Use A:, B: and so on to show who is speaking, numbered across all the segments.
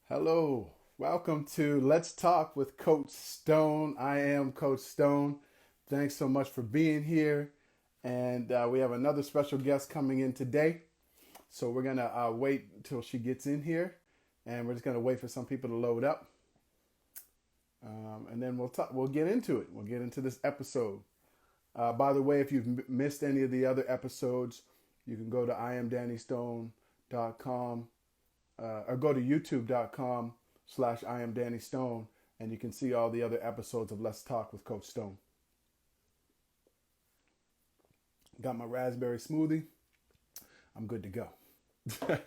A: Hello, welcome to Let's Talk with Coach Stone. I am Coach Stone. Thanks so much for being here. And we have another special guest coming in today. So we're going to wait until she gets in here. And we're just going to wait for some people to load up. And then we'll talk. We'll get into it. We'll get into this episode. By the way, if you've missed any of the other episodes, you can go to iamdannystone.com or go to youtube.com/IamDannyStone and you can see all the other episodes of Let's Talk with Coach Stone. Got my raspberry smoothie. I'm good to go. So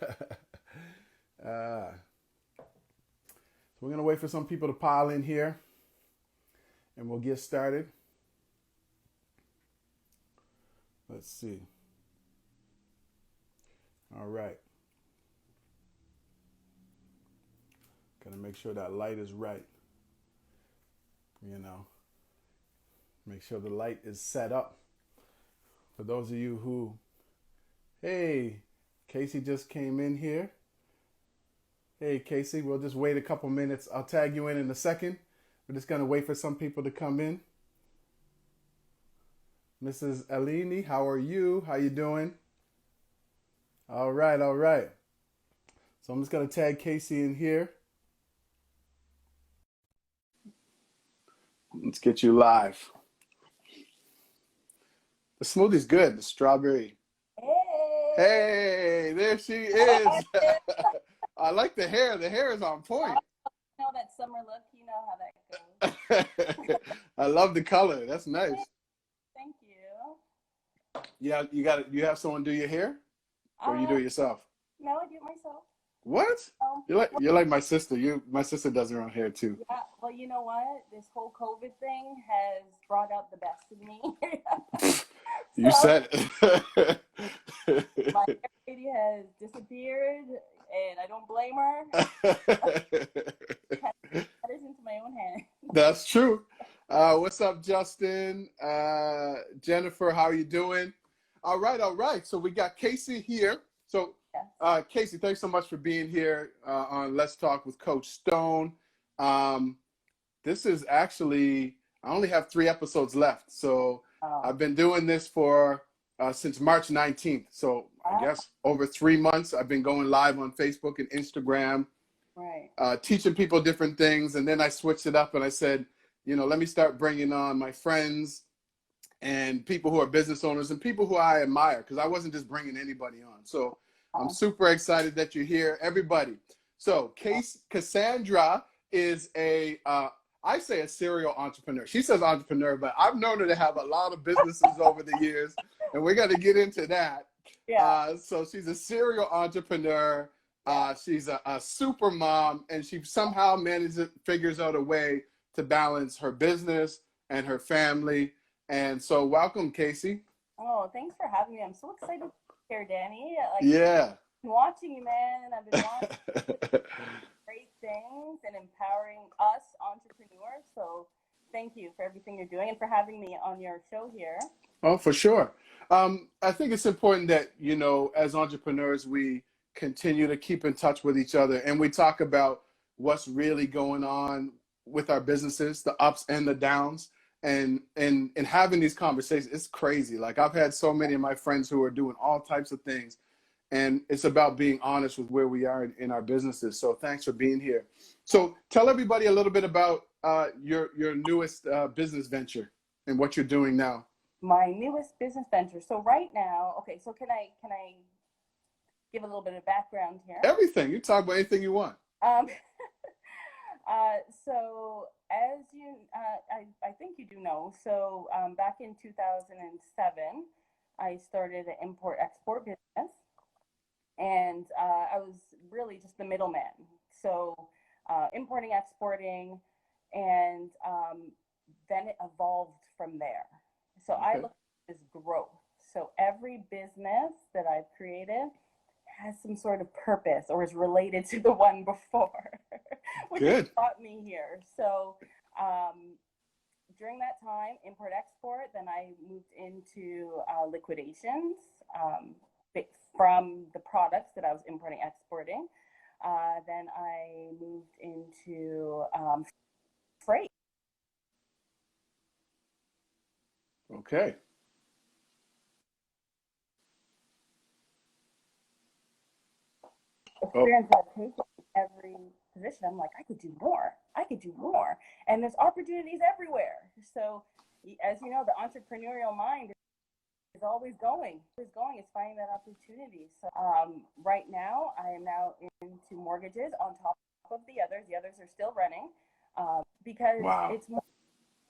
A: we're going to wait for some people to pile in here and we'll get started. Let's see. All right. Gotta make sure that light is right. Make sure the light is set up. For those of you who, hey, Casey just came in here. Hey, Casey, we'll just wait a couple minutes. I'll tag you in a second. We're just gonna wait for some people to come in. Mrs. Alini, how are you? How you doing? All right, all right. So I'm just gonna tag Casey in here. Let's get you live. The smoothie's good. The strawberry.
B: Hey.
A: Hey, there she is. I like the hair. The hair is on point.
B: You know that summer look? You know how that goes.
A: I love the color. That's nice.
B: Thank you.
A: Yeah, you have someone do your hair? Or you do it yourself?
B: No, I do it myself.
A: What? You're like my sister. My sister does her own hair too.
B: Yeah, well, you know what? This whole COVID thing has brought out the best in me.
A: You said it.
B: My hair lady has disappeared, and I don't blame her. Matters into my own hand.
A: That's true. What's up, Justin? Jennifer, how are you doing? All right, all right. So we got Casey here. So, Casey, thanks so much for being here on Let's Talk with Coach Stone. This is actually, I only have 3 episodes left. So I've been doing this for since March 19th. So I guess over 3 months, I've been going live on Facebook and Instagram, teaching people different things. And then I switched it up and I said, let me start bringing on my friends and people who are business owners and people who I admire, because I wasn't just bringing anybody on. So I'm super excited that you're here, everybody. So Cassandra is I say a serial entrepreneur. She says entrepreneur, but I've known her to have a lot of businesses over the years, and we're going to get into that.
B: Yeah.
A: So she's a serial entrepreneur. She's a super mom, and she somehow figures out a way to balance her business and her family. And so welcome, Casey.
B: Oh, thanks for having me. I'm so excited to be here, Danny.
A: Yeah.
B: I've been watching you, man. I've been watching great things and empowering us entrepreneurs. So thank you for everything you're doing and for having me on your show here.
A: Oh, for sure. I think it's important that, as entrepreneurs, we continue to keep in touch with each other and we talk about what's really going on with our businesses, the ups and the downs. And having these conversations, it's crazy. Like I've had so many of my friends who are doing all types of things, and it's about being honest with where we are in our businesses. So thanks for being here. So tell everybody a little bit about your newest business venture and what you're doing now.
B: My newest business venture. So right now, okay. So can I give a little bit of background here?
A: Everything. You talk about anything you want.
B: So as you, I think you do know, so back in 2007, I started an import-export business, and I was really just the middleman. So importing, exporting, and then it evolved from there. So I look at this growth. So every business that I've created has some sort of purpose or is related to the one before, which brought me here. So during that time, import export, then I moved into liquidations from the products that I was importing exporting. Then I moved into freight.
A: Okay.
B: Experience I've taken every position. I'm like, I could do more. I could do more. And there's opportunities everywhere. So, as you know, the entrepreneurial mind is always going. It's going. It's finding that opportunity. So, right now, I am now into mortgages on top of the others. The others are still running because
A: Wow.
B: it's more,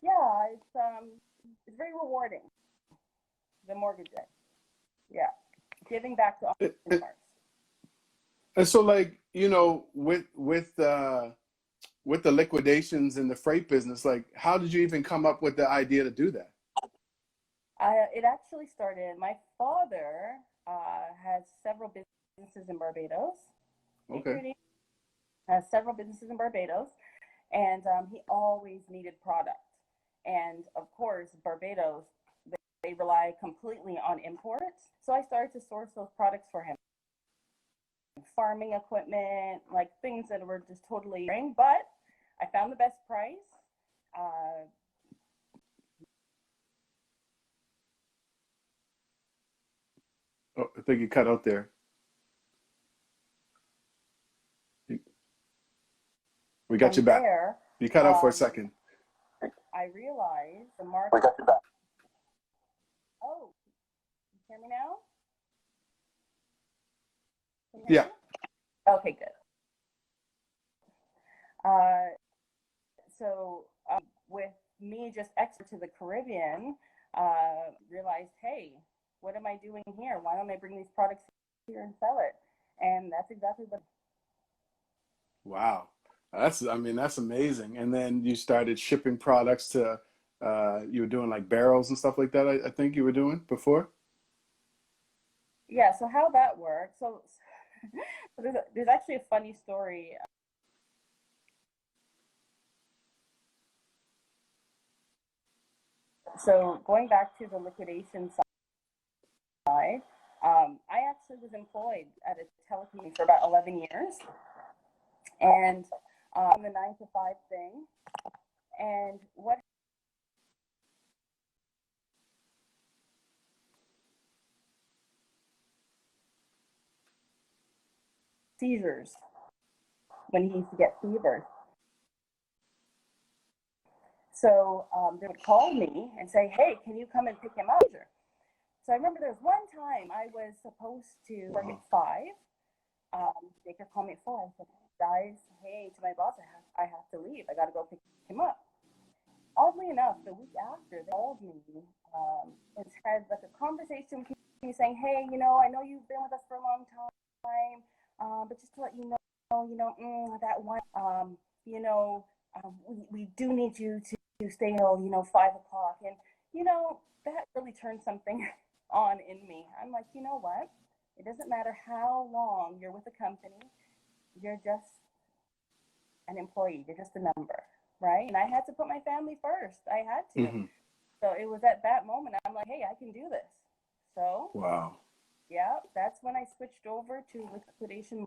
B: yeah, it's very rewarding. The mortgages, yeah, giving back to entrepreneurs.
A: And so, like, with the liquidations in the freight business, like, how did you even come up with the idea to do that?
B: It actually started. My father has several businesses in Barbados,
A: Okay.
B: including has several businesses in Barbados, and he always needed product. And of course, Barbados, they rely completely on imports. So I started to source those products for him. Farming equipment, like things that were just totally boring, but I found the best price.
A: Oh, I think you cut out there. We got you
B: From
A: back.
B: there,
A: You cut out for a second.
B: I realized the market. We got you back. Oh, you hear me now?
A: Yeah.
B: Okay, good. So with me just expert to the Caribbean, realized, hey, what am I doing here? Why don't I bring these products here and sell it? And that's exactly what.
A: Wow. That's amazing. And then you started shipping products to, you were doing like barrels and stuff like that, I think you were doing before.
B: Yeah, so how that works. So, there's actually a funny story. So going back to the liquidation side, I actually was employed at a telecommunications for about 11 years, and the 9 to 5 thing. And what seizures when he used to get fevers. So they would call me and say, "Hey, can you come and pick him up?" So I remember there was one time I was supposed to work at 5. Baker called me at 4. I said, "Guys, hey, to my boss, I have to leave. I got to go pick him up." Oddly enough, the week after, they called me and had like a conversation with me saying, "Hey, I know you've been with us for a long time, but just to let you know, that one, we do need you to stay till 5 o'clock." And that really turned something on in me. I'm like, you know what? It doesn't matter how long you're with a company, you're just an employee, you're just a number, right? And I had to put my family first. I had to.
A: Hmm.
B: So it was at that moment I'm like, hey, I can do this. So
A: Wow.
B: yeah, that's when I switched over to liquidation,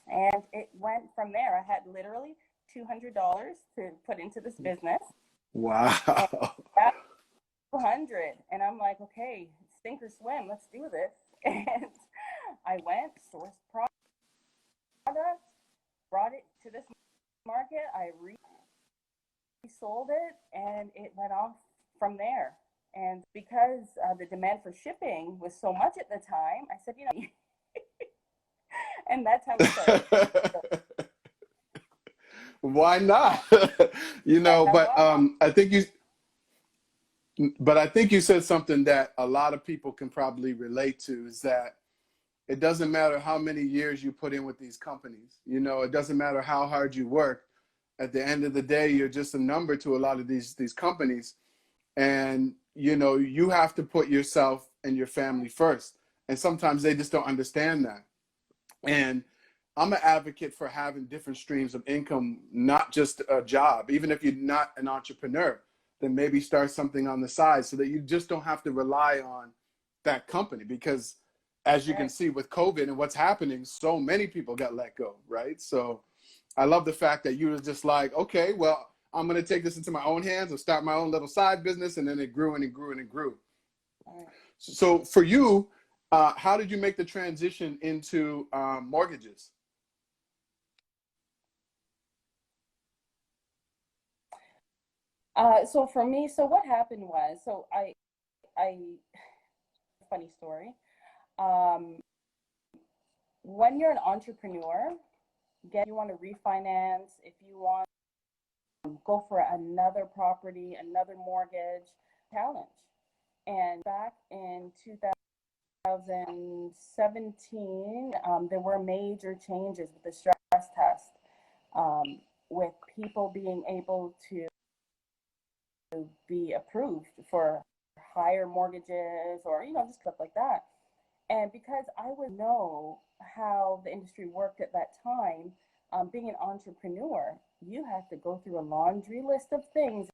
B: and it went from there. I had literally $200 to put into this business, and
A: Wow.
B: 200, and I'm like, okay, sink or swim, let's do this. And I went, sourced product, brought it to this market. I resold it, and it went off from there. And because the demand for shipping was so much at the time, I said, and that's how it started. So,
A: Why not? But I think you said something that a lot of people can probably relate to, is that it doesn't matter how many years you put in with these companies. It doesn't matter how hard you work. At the end of the day, you're just a number to a lot of these companies. And, you have to put yourself and your family first. And sometimes they just don't understand that. And I'm an advocate for having different streams of income, not just a job. Even if you're not an entrepreneur, then maybe start something on the side so that you just don't have to rely on that company. Because as you can see with COVID and what's happening, so many people got let go, right? So I love the fact that you were just like, okay, well, I'm going to take this into my own hands and start my own little side business. And then it grew and it grew and it grew. So for you, how did you make the transition into mortgages?
B: So for me, so what happened was, so funny story. When you're an entrepreneur, you want to refinance, if you want to go for another property, another mortgage, challenge. And back in 2017, there were major changes with the stress test, with people being able to be approved for higher mortgages or, just stuff like that. And because I would know how the industry worked at that time, being an entrepreneur, you have to go through a laundry list of things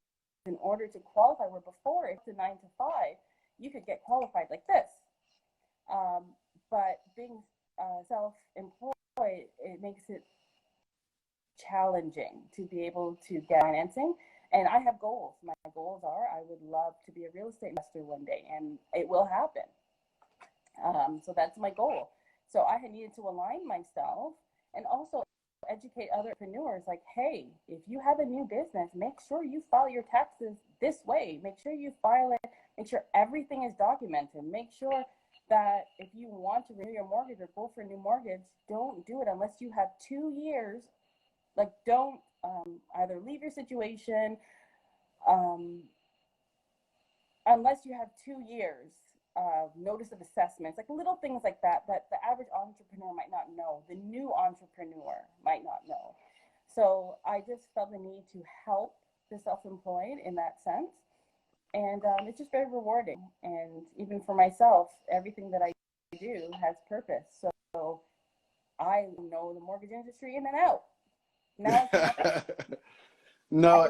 B: in order to qualify, where before it's a 9 to 5, you could get qualified like this. But being self-employed, it makes it challenging to be able to get financing. And I have goals. My goals are, I would love to be a real estate investor one day, and it will happen. So that's my goal. So I had needed to align myself and also educate other entrepreneurs, like, hey, if you have a new business, make sure you file your taxes this way. Make sure you file it. Make sure everything is documented. Make sure that if you want to renew your mortgage or go for a new mortgage, don't do it unless you have 2 years. Like, don't either leave your situation unless you have 2 years notice of assessments, like little things like that the average entrepreneur might not know, the new entrepreneur might not know. So I just felt the need to help the self-employed in that sense. And it's just very rewarding. And even for myself, everything that I do has purpose. So I know the mortgage industry in and out. Now
A: no,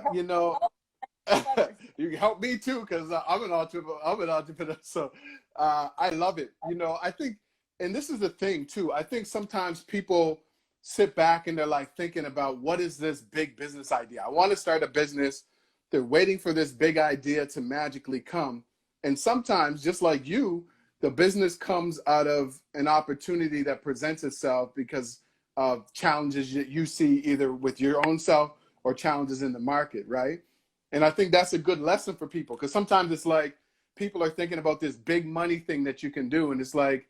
A: you can help me too, because I'm an entrepreneur. So I love it. I think, and this is the thing too, I think sometimes people sit back and they're like thinking about, what is this big business idea? I want to start a business. They're waiting for this big idea to magically come. And sometimes, just like you, the business comes out of an opportunity that presents itself because of challenges that you see either with your own self or challenges in the market, right? And I think that's a good lesson for people, because sometimes it's like people are thinking about this big money thing that you can do. And it's like,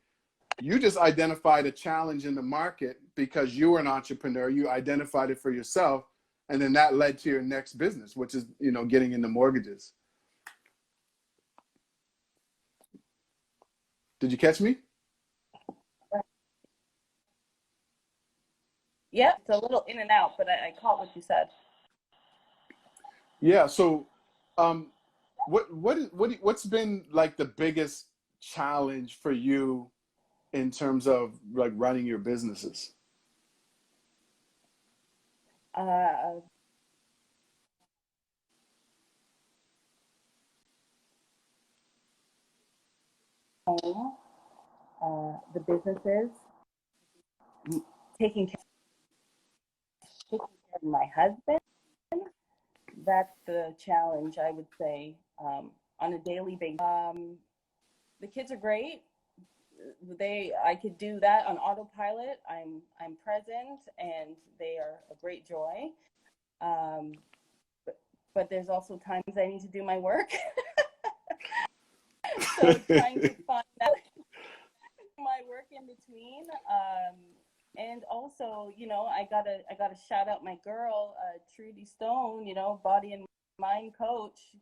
A: you just identified a challenge in the market because you were an entrepreneur. You identified it for yourself. And then that led to your next business, which is, getting into mortgages. Did you catch me?
B: Yeah, it's a little in and out, but I caught what you said.
A: Yeah. So, what's been like the biggest challenge for you in terms of like running your businesses?
B: The businesses, taking care of my husband. That's the challenge, I would say, on a daily basis. The kids are great. I could do that on autopilot. I'm present, and they are a great joy. But there's also times I need to do my work. So trying to find out my work in between. And also, I gotta shout out my girl, Trudy Stone, body and mind coach.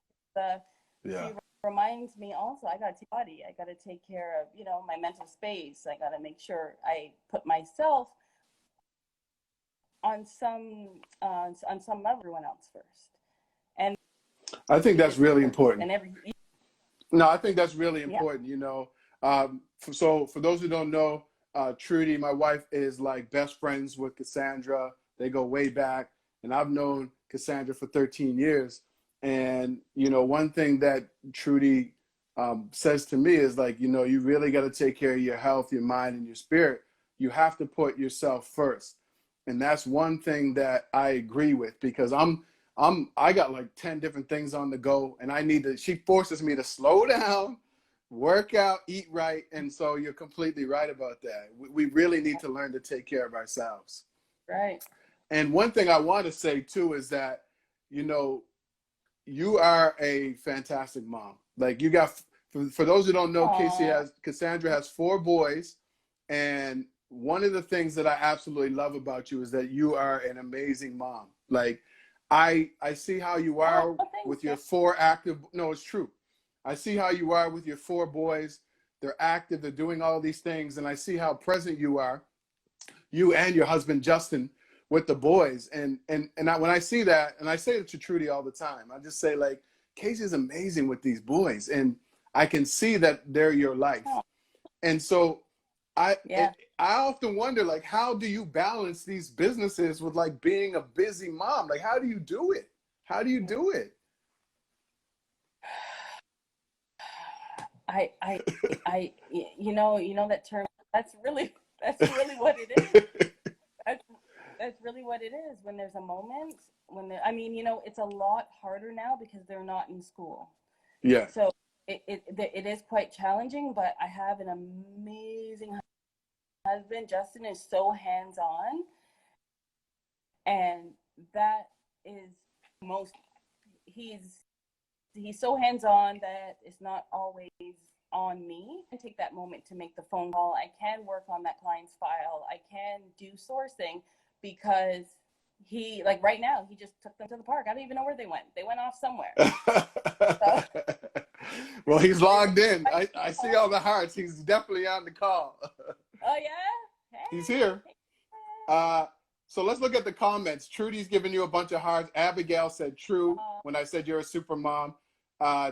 B: She reminds me also, I gotta take body. I gotta take care of, my mental space. I gotta make sure I put myself on some level, everyone else first. And
A: I think that's really important.
B: And
A: No, I think that's really important. So for those who don't know, Trudy, my wife, is like best friends with Cassandra. They go way back, and I've known Cassandra for 13 years. And, one thing that Trudy says to me is like, you know, you really got to take care of your health, your mind, and your spirit. You have to put yourself first. And that's one thing that I agree with, because I got like 10 different things on the go, and she forces me to slow down, work out, eat right. And so you're completely right about that. We really need to learn to take care of ourselves.
B: Right.
A: And one thing I want to say too is that, you know, you are a fantastic mom. Like, you got, for those who don't know, Cassandra has 4 boys. And one of the things that I absolutely love about you is that you are an amazing mom. Like, I see how you are with your 4 active, no, it's true. I see how you are with your 4 boys. They're active, they're doing all these things. And I see how present you are, you and your husband, Justin, with the boys. And when I see that, and I say it to Trudy all the time, I just say, like, Casey's amazing with these boys. And I can see that they're your life. And so I often wonder, like, how do you balance these businesses with like being a busy mom? Like, how do you do it? How do you do it?
B: You know that term, that's really what it is. That's really what it is. When there's a moment, I mean, you know, it's a lot harder now because they're not in school.
A: Yeah.
B: So it is quite challenging, but I have an amazing husband. Justin is so hands-on, and that is he's so hands-on that it's not always on me. I take that moment to make the phone call. I can work on that client's file. I can do sourcing, because he, like, right now, he just took them to the park. I don't even know where they went. They went off somewhere. So,
A: well, he's logged in. I see all the hearts. He's definitely on the call.
B: Oh, yeah? Hey.
A: He's here. So let's look at the comments. Trudy's giving you a bunch of hearts. Abigail said true when I said you're a super mom.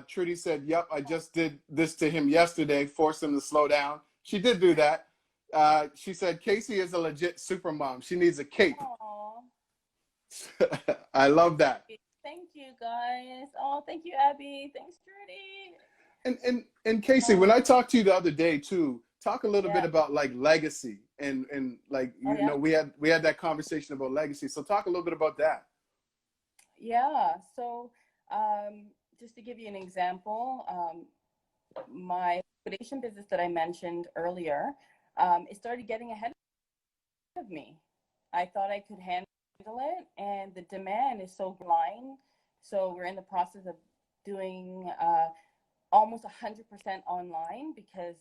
A: Trudy said, yep, I just did this to him yesterday, forced him to slow down. She did do that. She said, Casey is a legit super mom. She needs a cape. I love that.
B: Thank you, guys. Oh, thank you, Abby. Thanks, Trudy.
A: And Casey, when I talked to you the other day too, talk a little bit about like legacy and like, you know, we had that conversation about legacy. So talk a little bit about that.
B: Yeah. So just to give you an example, my liquidation business that I mentioned earlier, it started getting ahead of me. I thought I could handle it, and the demand is so blind. So we're in the process of doing almost 100% online, because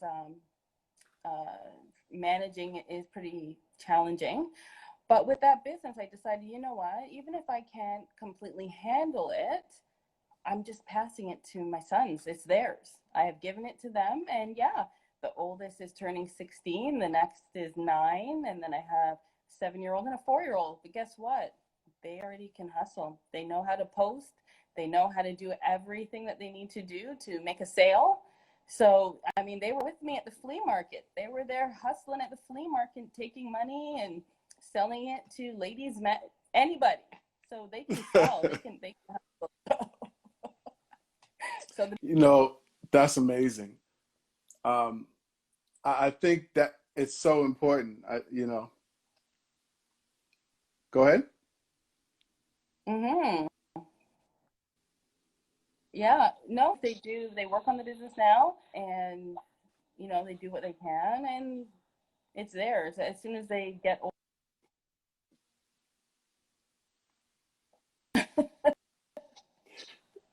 B: managing it is pretty challenging. But with that business, I decided, you know what, even if I can't completely handle it, I'm just passing it to my sons. It's theirs. I have given it to them. And yeah, the oldest is turning 16. The next is 9. And then I have a 7-year-old and a 4-year-old. But guess what? They already can hustle. They know how to post. They know how to do everything that they need to do to make a sale. So, I mean, they were with me at the flea market. They were there hustling at the flea market, taking money and selling it to ladies, anybody. So they can sell. they can hustle.
A: You know, that's amazing. I think that it's so important. You know, go ahead.
B: Yeah, no, they do. They work on the business now, and you know, they do what they can, and it's theirs as soon as they get old.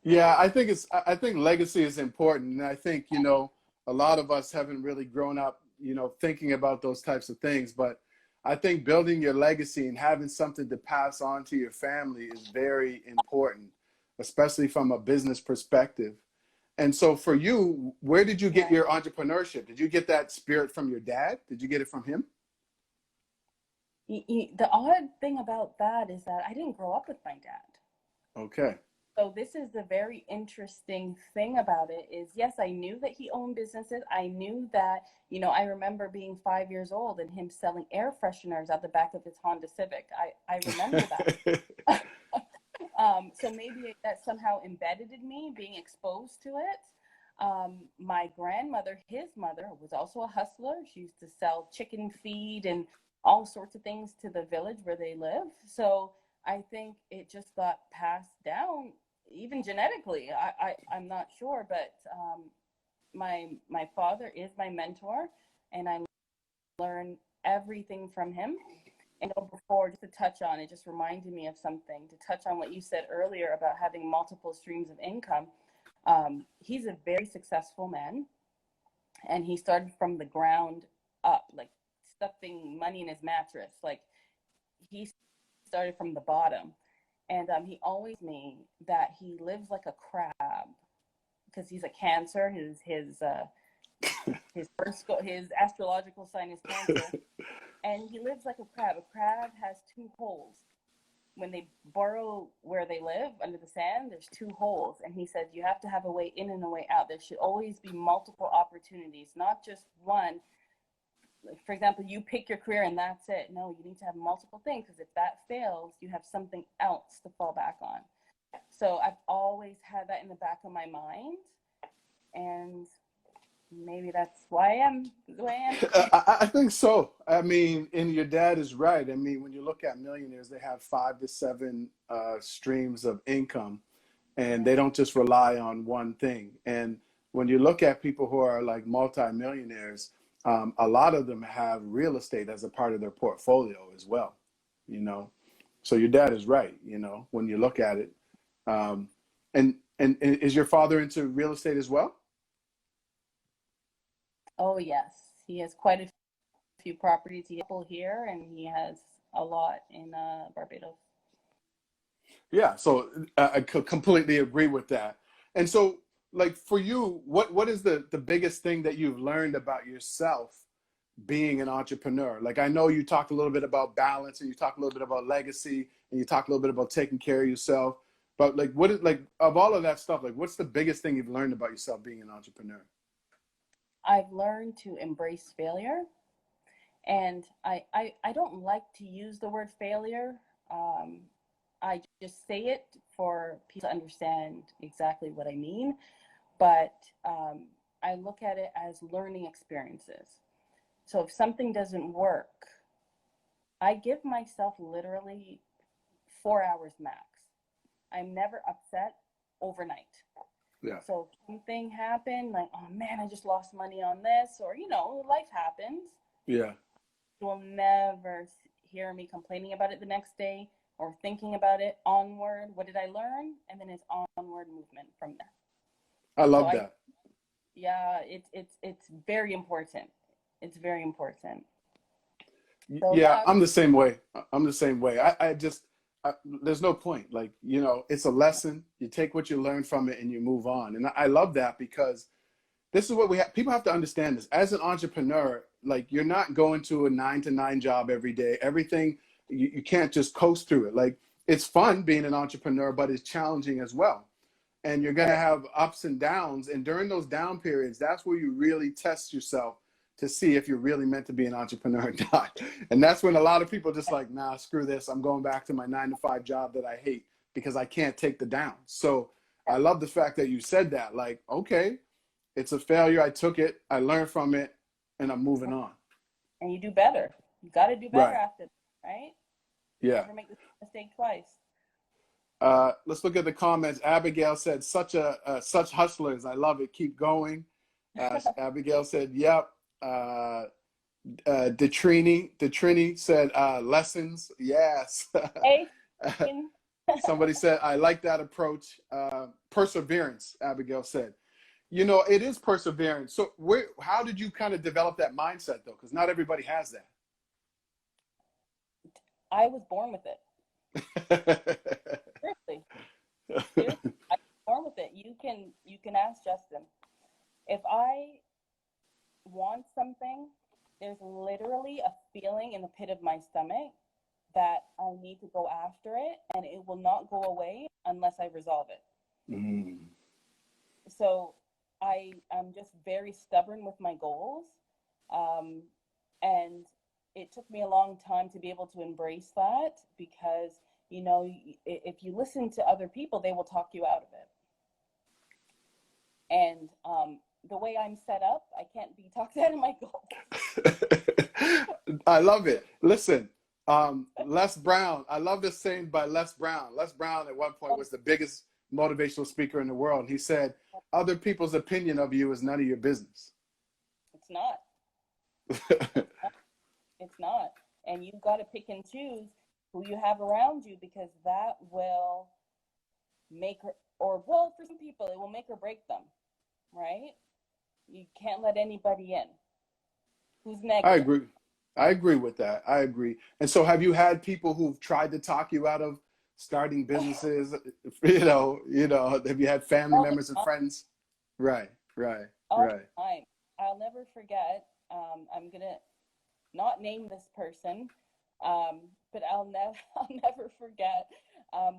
A: Yeah, I think legacy is important. And I think, you know, a lot of us haven't really grown up, you know, thinking about those types of things. But I think building your legacy and having something to pass on to your family is very important, especially from a business perspective. And so for you, where did you get your entrepreneurship? Did you get that spirit from your dad? Did you get it from him?
B: The odd thing about that is that I didn't grow up with my dad.
A: Okay.
B: So this is the very interesting thing about it is, yes, I knew that he owned businesses. I knew that, you know, I remember being 5 years old and him selling air fresheners at the back of his Honda Civic. I remember that. So maybe that somehow embedded in me, being exposed to it. My grandmother, his mother, was also a hustler. She used to sell chicken feed and all sorts of things to the village where they live. So I think it just got passed down, even genetically. I'm not sure, but my father is my mentor, and I learn everything from him. And before, just to touch on it, just reminded me of something, to touch on what you said earlier about having multiple streams of income. He's a very successful man, and he started from the ground up, like stuffing money in his mattress. Like, he started from the bottom. And he always me that he lives like a crab because he's a Cancer. His astrological sign is Cancer, and he lives like a crab. A crab has two holes. When they burrow where they live under the sand, there's two holes. And he said you have to have a way in and a way out. There should always be multiple opportunities, not just one. Like, for example, you pick your career and that's it. No, you need to have multiple things, because if that fails, you have something else to fall back on. So I've always had that in the back of my mind, and maybe that's why I am the way I am.
A: I think so. I mean, and your dad is right. I mean, when you look at millionaires, they have 5 to 7 streams of income, and they don't just rely on one thing. And when you look at people who are like multimillionaires, a lot of them have real estate as a part of their portfolio as well, you know. So your dad is right, you know, when you look at it. Um, and is your father into real estate as well?
B: Oh yes, he has quite a few properties. He has a couple here, and he has a lot in Barbados.
A: Yeah, so I could completely agree with that. And so, like for you, what is the biggest thing that you've learned about yourself being an entrepreneur? Like I know you talked a little bit about balance, and you talked a little bit about legacy, and you talked a little bit about taking care of yourself. But like, what is like of all of that stuff? Like, what's the biggest thing you've learned about yourself being an entrepreneur?
B: I've learned to embrace failure, and I don't like to use the word failure. Um, I just say it for people to understand exactly what I mean. But I look at it as learning experiences. So if something doesn't work, I give myself literally 4 hours max. I'm never upset overnight.
A: Yeah,
B: So if something happened, like, oh man, I just lost money on this, or, life happens.
A: yeah.
B: You will never hear me complaining about it the next day or thinking about it. Onward, what did I learn? And then it's onward movement from there.
A: I
B: So
A: love that.
B: yeah, it's very important. It's very important. So
A: Yeah,
B: yeah,
A: I'm the same way. I'm the same way. I just, there's no point. Like, you know, it's a lesson. You take what you learn from it and you move on. And I love that because this is what we have. People have to understand this. As an entrepreneur, like you're not going to a 9 to 9 job every day. Everything, you can't just coast through it. Like it's fun being an entrepreneur, but it's challenging as well. And you're going to
B: right.
A: have ups and downs. And during those down periods, that's where you really test yourself to see if you're really meant to be an entrepreneur or not. And that's when a lot of people just like, nah, screw this. I'm going back to my 9 to 5 job that I hate because I can't take the downs. So I love the fact that you said that. Like, okay, it's a failure. I took it. I learned from it, and I'm moving on.
B: And you do better. You got to do better
A: Right.
B: after, right?
A: Yeah.
B: Never make the mistake twice.
A: Let's look at the comments. Abigail said, such hustlers. I love it. Keep going. Abigail said, yep. Detrini said, lessons. Yes.
B: Hey,
A: Somebody said, I like that approach. Perseverance, Abigail said. You know, it is perseverance. So how did you kind of develop that mindset though? Because not everybody has
B: I was born with
A: that.
B: it. Seriously, seriously, I was born with it. You can ask Justin. If I want something, there's literally a feeling in the pit of my stomach that I need to go after it, and it will not go away unless I resolve it.
A: Mm.
B: So I am just very stubborn with my goals. Um, and it took me a long time to be able to embrace that because, if you listen to other people, they will talk you out of it. And the way I'm set up, I can't be talked out of my goals.
A: I love it. Listen, Les Brown, I love this saying by Les Brown. Les Brown at one point was the biggest motivational speaker in the world. And he said, other people's opinion of you is none of your business.
B: It's not. It's not. And you've got to pick and choose who you have around you, because that will make or well, for some people, it will make or break them, right? You can't let anybody in who's negative.
A: I agree. I agree with that. I agree. And so have you had people who've tried to talk you out of starting businesses? Have you had family members and friends? Right.
B: All the time. I'll never forget. I'm gonna not name this person, but I'll never forget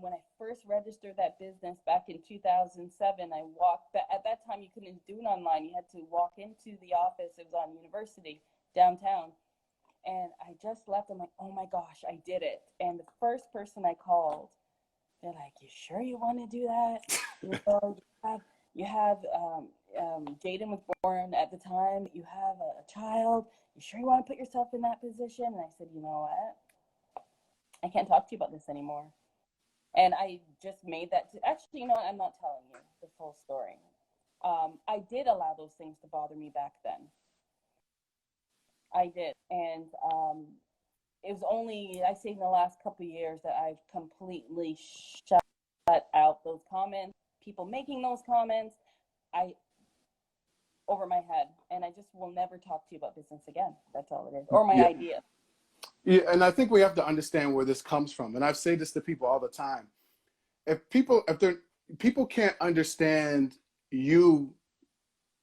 B: when I first registered that business back in 2007. I walked. At that time, you couldn't do it online. You had to walk into the office. It was on University downtown, and I just left. I'm like, oh my gosh, I did it! And the first person I called, they're like, "You sure you want to do that? You have Jaden was born at the time. You have a child. You sure you want to put yourself in that position?" And I said, you know what? I can't talk to you about this anymore. And I just made that. Actually, you know what? I'm not telling you the full story. I did allow those things to bother me back then. I did. And it was only, I say, in the last couple of years that I've completely shut out those comments, people making those comments, over my head. And I just will never talk to you about business again. That's all it is. Or my idea.
A: Yeah, and I think we have to understand where this comes from. And I say this to people all the time. If people can't understand you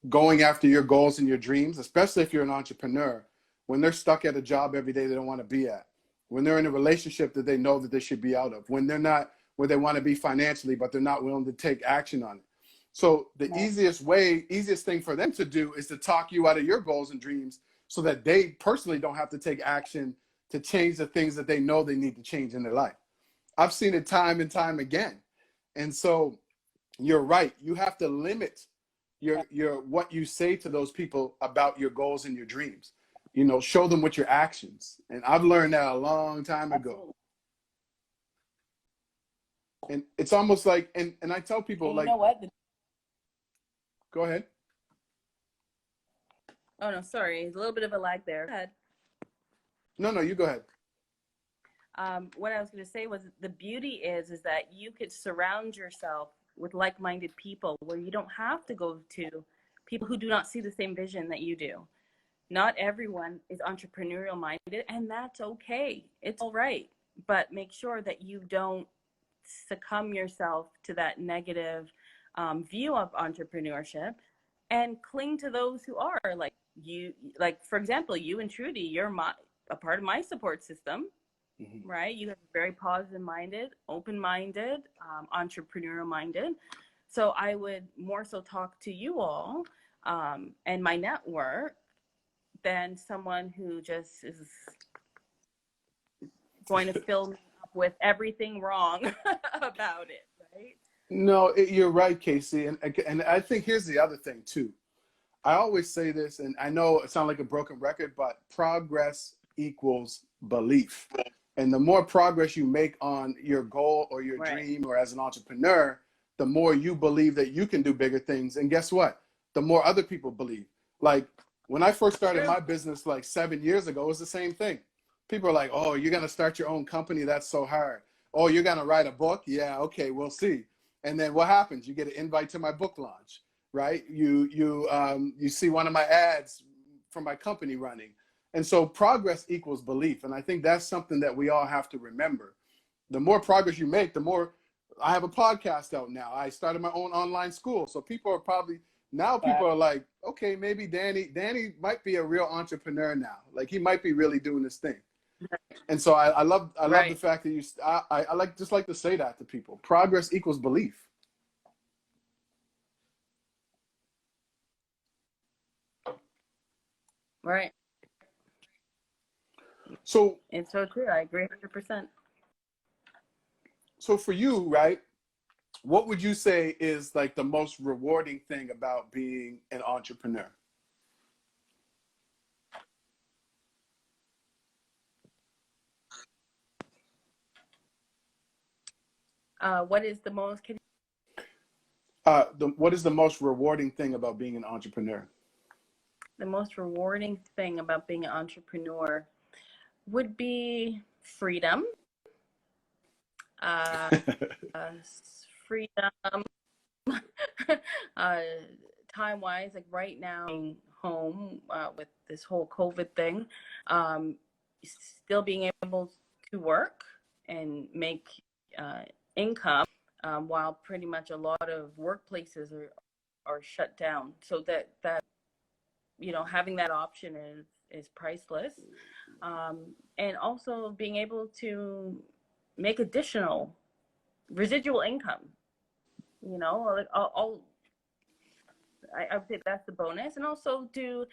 A: going after your goals and your dreams, especially if you're an entrepreneur, when they're stuck at a job every day they don't want to be at, when they're in a relationship that they know that they should be out of, when they're not where they want to be financially, but they're not willing to take action on it. So the easiest thing for them to do is to talk you out of your goals and dreams so that they personally don't have to take action to change the things that they know they need to change in their life. I've seen it time and time again. And so you're right. You have to limit your what you say to those people about your goals and your dreams. Show them with your actions. And I've learned that a long time ago. And it's almost like, and I tell people,
B: and
A: like,
B: you know what?
A: Go ahead.
B: Oh, no, sorry. A little bit of a lag there. Go ahead.
A: No, you go ahead.
B: What I was going to say was the beauty is that you could surround yourself with like-minded people where you don't have to go to people who do not see the same vision that you do. Not everyone is entrepreneurial minded, and that's okay. It's all right. But make sure that you don't succumb yourself to that negative view of entrepreneurship, and cling to those who are like you. Like, for example, you and Trudy, you're a part of my support system. Mm-hmm. Right? You have very positive minded, open minded, entrepreneurial minded. So I would more so talk to you all and my network than someone who just is going to fill me up with everything wrong about it, right?
A: No, you're right, Casey. And I think here's the other thing too. I always say this, and I know it sounds like a broken record, but progress equals belief. And the more progress you make on your goal or your dream or as an entrepreneur, the more you believe that you can do bigger things. And guess what? The more other people believe. Like when I first started my business like 7 years ago, it was the same thing. People are like, oh, you're going to start your own company? That's so hard. Oh, you're going to write a book? Yeah, okay, we'll see. And then what happens? You get an invite to my book launch, right? You see one of my ads from my company running. And so progress equals belief. And I think that's something that we all have to remember. The more progress you make, the more. I have a podcast out now. I started my own online school. So people are like, okay, maybe Danny might be a real entrepreneur now. Like he might be really doing this thing. And so I love the fact that I like to say that to people. Progress equals belief.
B: Right.
A: So
B: it's so true. I agree 100%.
A: So for you, right, what would you say is like the most rewarding thing about being an entrepreneur?
B: What is the most?
A: What is the most rewarding thing about being an entrepreneur?
B: The most rewarding thing about being an entrepreneur would be freedom. Uh, Freedom. Time-wise, like right now, being home with this whole COVID thing, still being able to work and make income while pretty much a lot of workplaces are shut down. So that having that option is priceless, and also being able to make additional residual income. Like I would say that's the bonus, and also to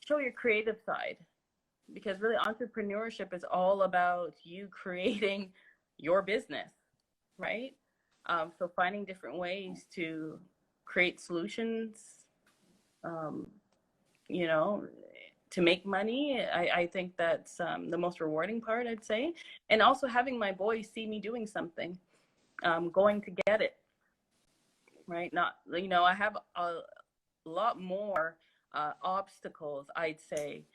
B: show your creative side, because really entrepreneurship is all about you creating your business, right? So finding different ways to create solutions, you know, to make money. I think that's the most rewarding part, I'd say. And also having my boys see me doing something, going to get it, right? Not, I have a lot more obstacles, I'd say,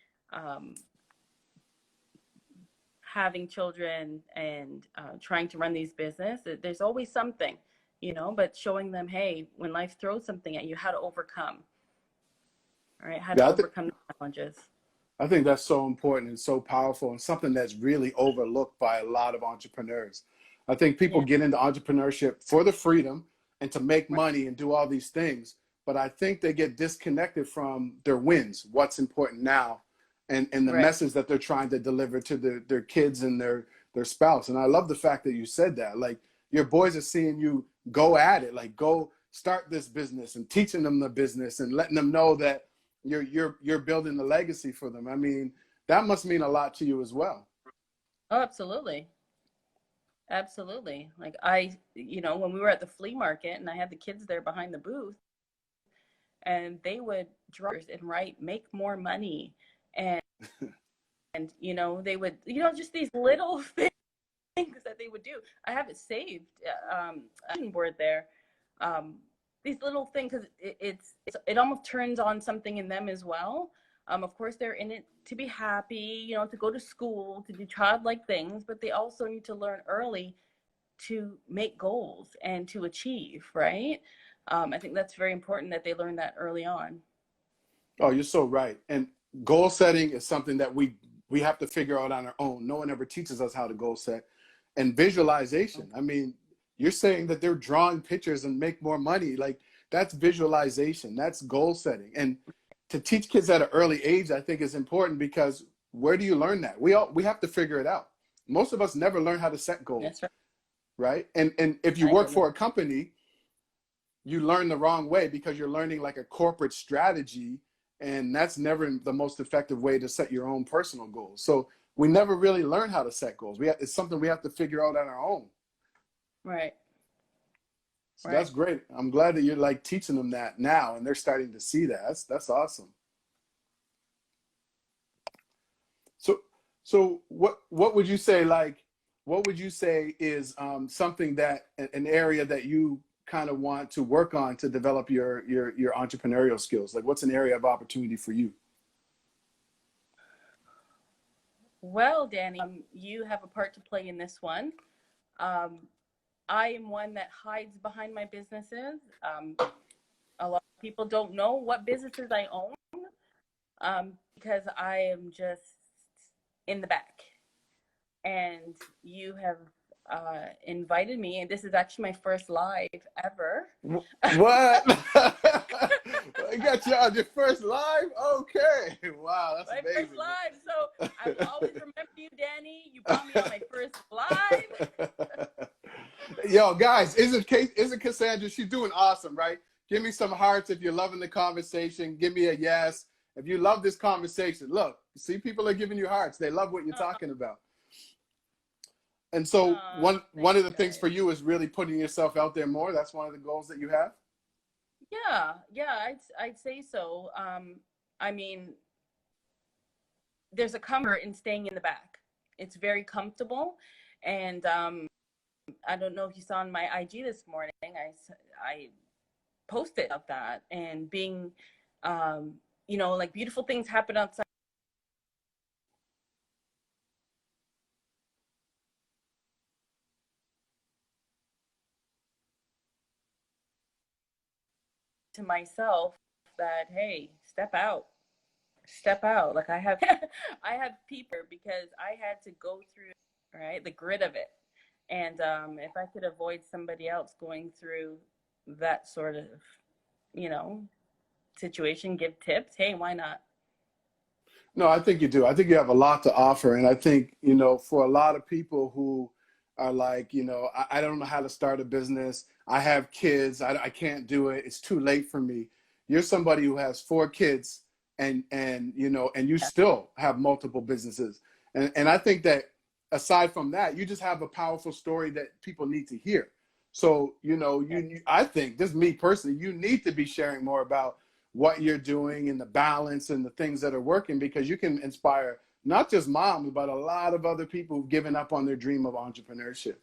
B: having children and trying to run these business. There's always something, but showing them, hey, when life throws something at you, how to overcome, right? How to overcome the challenges.
A: I think that's so important and so powerful, and something that's really overlooked by a lot of entrepreneurs. I think people get into entrepreneurship for the freedom and to make money and do all these things, but I think they get disconnected from their wins, what's important now, and the message that they're trying to deliver to their kids and their spouse. And I love the fact that you said that. Like, your boys are seeing you go at it, like go start this business, and teaching them the business and letting them know that you're building the legacy for them. I mean, that must mean a lot to you as well.
B: Oh, absolutely. Absolutely. Like when we were at the flea market and I had the kids there behind the booth, and they would draw and write, make more money. And they would, just these little things that they would do. I have it saved, board there. These little things, because it almost turns on something in them as well. Of course, they're in it to be happy, to go to school, to do childlike things, but they also need to learn early to make goals and to achieve, right? I think that's very important that they learn that early on.
A: Oh, you're so right. And goal setting is something that we have to figure out on our own. No one ever teaches us how to goal set. And visualization. I mean, you're saying that they're drawing pictures and make more money. Like, that's visualization. That's goal setting. And to teach kids at an early age, I think, is important, because where do you learn that? We have to figure it out. Most of us never learn how to set goals.
B: That's right.
A: Right? And if you work for a company, you learn the wrong way, because you're learning like a corporate strategy, and that's never the most effective way to set your own personal goals. So we never really learn how to set goals. It's something we have to figure out on our own.
B: Right.
A: So that's great. I'm glad that you're like teaching them that now, and they're starting to see that. That's awesome. So what would you say, like, what would you say is something that, an area that you kind of want to work on to develop your entrepreneurial skills? Like, what's an area of opportunity for you?
B: Well, Danny, you have a part to play in this one. I am one that hides behind my businesses. A lot of people don't know what businesses I own, because I am just in the back. And you have invited me, and this is actually my first live ever.
A: What? I got you on your first live? Okay. Wow, that's amazing.
B: My first live. So I will always remember you, Danny. You brought me on my first live.
A: Yo, guys, isn't Cassandra? She's doing awesome, right? Give me some hearts if you're loving the conversation. Give me a yes. If you love this conversation, look, see, people are giving you hearts. They love what you're talking about. And so one of
B: Thanks,
A: the things
B: guys.
A: for you is really putting yourself out there more. That's one of the goals that you have.
B: Yeah, I'd say so. I mean, there's a comfort in staying in the back. It's very comfortable, and I don't know if you saw on my IG this morning. I posted about that and being, you know, like beautiful things happen outside to myself that hey, step out. Like I have, I have people because I had to go through right the grit of it, and if I could avoid somebody else going through that sort of, you know, situation, give tips. Hey, why not?
A: No, I think you do. I think you have a lot to offer. And I think, you know, for a lot of people who are like, you know, I don't know how to start a business. I have kids. I can't do it. It's too late for me. You're somebody who has 4 kids and, you know, and you still have multiple businesses. And I think that aside from that, you just have a powerful story that people need to hear. So, you know, I think, just me personally, you need to be sharing more about what you're doing and the balance and the things that are working, because you can inspire not just moms, but a lot of other people who've given up on their dream of entrepreneurship.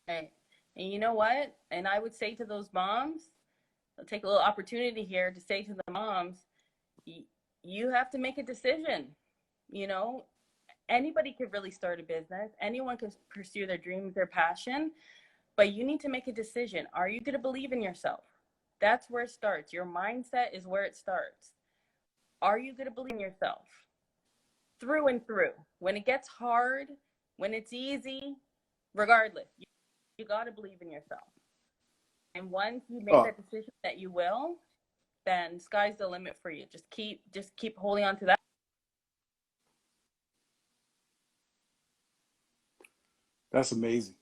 B: And you know what? And I would say to those moms, I'll take a little opportunity here to say to the moms, you have to make a decision. You know, anybody could really start a business. Anyone can pursue their dreams, their passion, but you need to make a decision. Are you going to believe in yourself? That's where it starts. Your mindset is where it starts. Are you going to believe in yourself through and through? When it gets hard, when it's easy, regardless, you got to believe in yourself. And once you make
A: Oh,
B: that decision that you will, then sky's the limit for you. Just keep holding on to that.
A: that's amazing.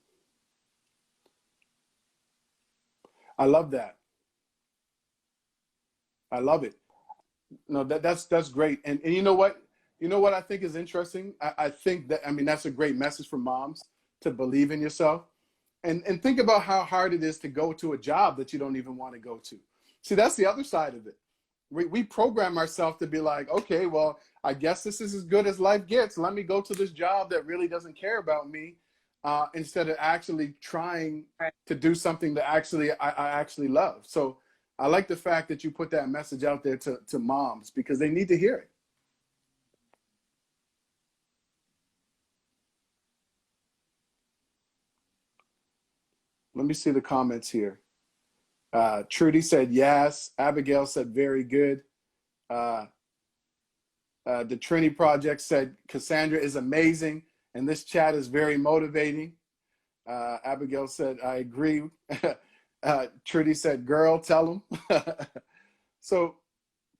A: I love that. I love it. No, that's great. And you know what? You know what I think is interesting? I think that, I mean, that's a great message for moms to believe in yourself. And think about how hard it is to go to a job that you don't even want to go to. See, that's the other side of it. We program ourselves to be like, okay, well, I guess this is as good as life gets. Let me go to this job that really doesn't care about me, instead of actually trying
B: Right.
A: to do something that I actually love. So I like the fact that you put that message out there to moms, because they need to hear it. Let me see the comments here. Trudy said yes. Abigail said very good. Uh, the Trini Project said Cassandra is amazing, and this chat is very motivating. Abigail said I agree. Trudy said, "Girl, tell them." So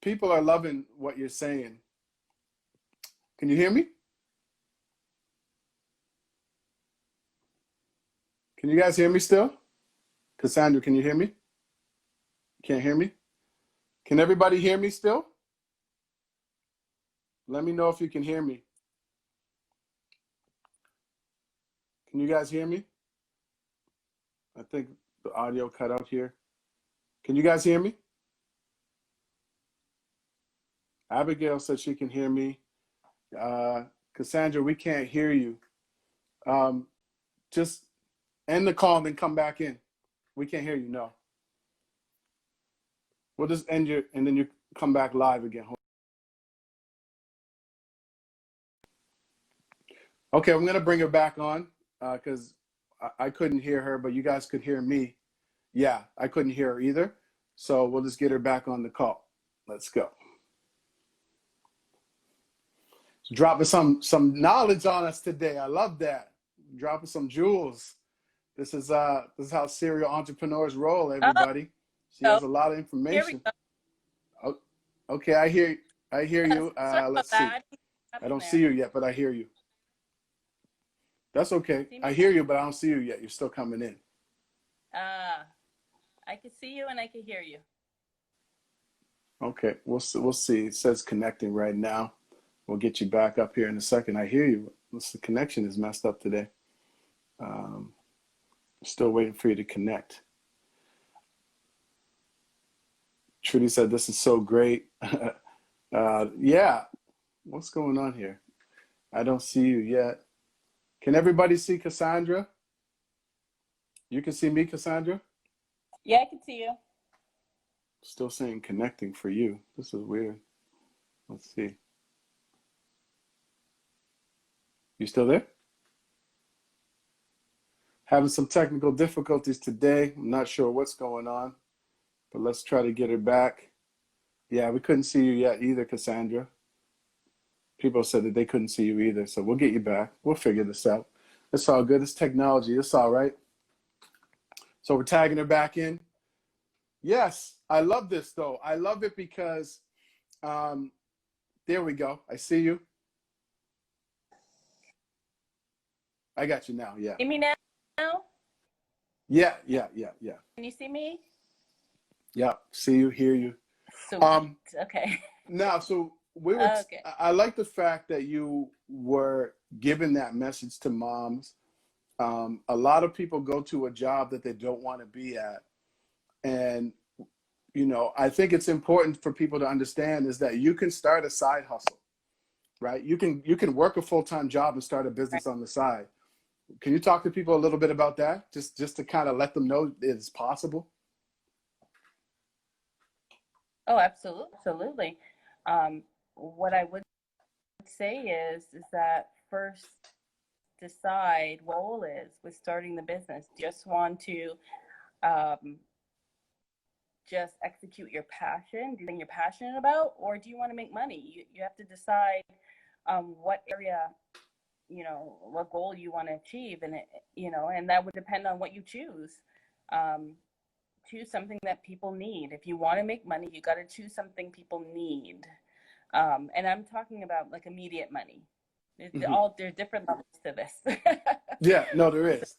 A: people are loving what you're saying. Can you hear me? Can you guys hear me still? Cassandra, can you hear me? Can't hear me? Can everybody hear me still? Let me know if you can hear me. Can you guys hear me? I think the audio cut out here. Can you guys hear me? Abigail said she can hear me. Cassandra, we can't hear you. Um, just end the call and then come back in. We can't hear you, no. We'll just end your, and then you come back live again. Okay, I'm gonna bring her back on, because I couldn't hear her, but you guys could hear me. Yeah, I couldn't hear her either. So we'll just get her back on the call. Let's go. Dropping some knowledge on us today. I love that. Dropping some jewels. This is how serial entrepreneurs roll, everybody. She
B: Oh,
A: has a lot of
B: here we
A: information.
B: go.
A: Oh, okay, I hear you.
B: Sorry about
A: Let's see.
B: that. What
A: I
B: happened
A: don't
B: there?
A: see you yet, but I hear you. That's okay.
B: See
A: I
B: me?
A: hear you, but I don't see you yet. You're still coming in.
B: I can see you and I can hear you.
A: Okay, we'll see. It says connecting right now. We'll get you back up here in a second. I hear you. The connection is messed up today. Still waiting for you to connect. Trudy said, this is so great. Yeah. What's going on here? I don't see you yet. Can everybody see Cassandra? You can see me, Cassandra?
B: Yeah, I can see you.
A: Still saying connecting for you. This is weird. Let's see. You still there? Having some technical difficulties today. I'm not sure what's going on, but let's try to get her back. Yeah, we couldn't see you yet either, Cassandra. People said that they couldn't see you either, so we'll get you back. We'll figure this out. It's all good. It's technology. It's all right. So we're tagging her back in. Yes, I love this, though. I love it because, there we go. I see you. I got you now, yeah.
B: See me now?
A: Yeah.
B: Can you see me?
A: Yeah, see you, hear you.
B: Sweet. Okay.
A: Now, so we were. Okay. I like the fact that you were giving that message to moms. A lot of people go to a job that they don't want to be at, and you know, I think it's important for people to understand is that you can start a side hustle, right? You can work a full-time job and start a business on the side. Can you talk to people a little bit about that, just to kind of let them know it's possible?
B: Oh, absolutely. What I would say is that first decide what your goal is with starting the business. Do you just want to just execute your passion, do something you're passionate about, or do you want to make money? You have to decide what area, you know, what goal you want to achieve, and and that would depend on what you choose. Choose something that people need. If you want to make money, you got to choose something people need. And I'm talking about like immediate money. There's different levels to this.
A: Yeah, no, there is.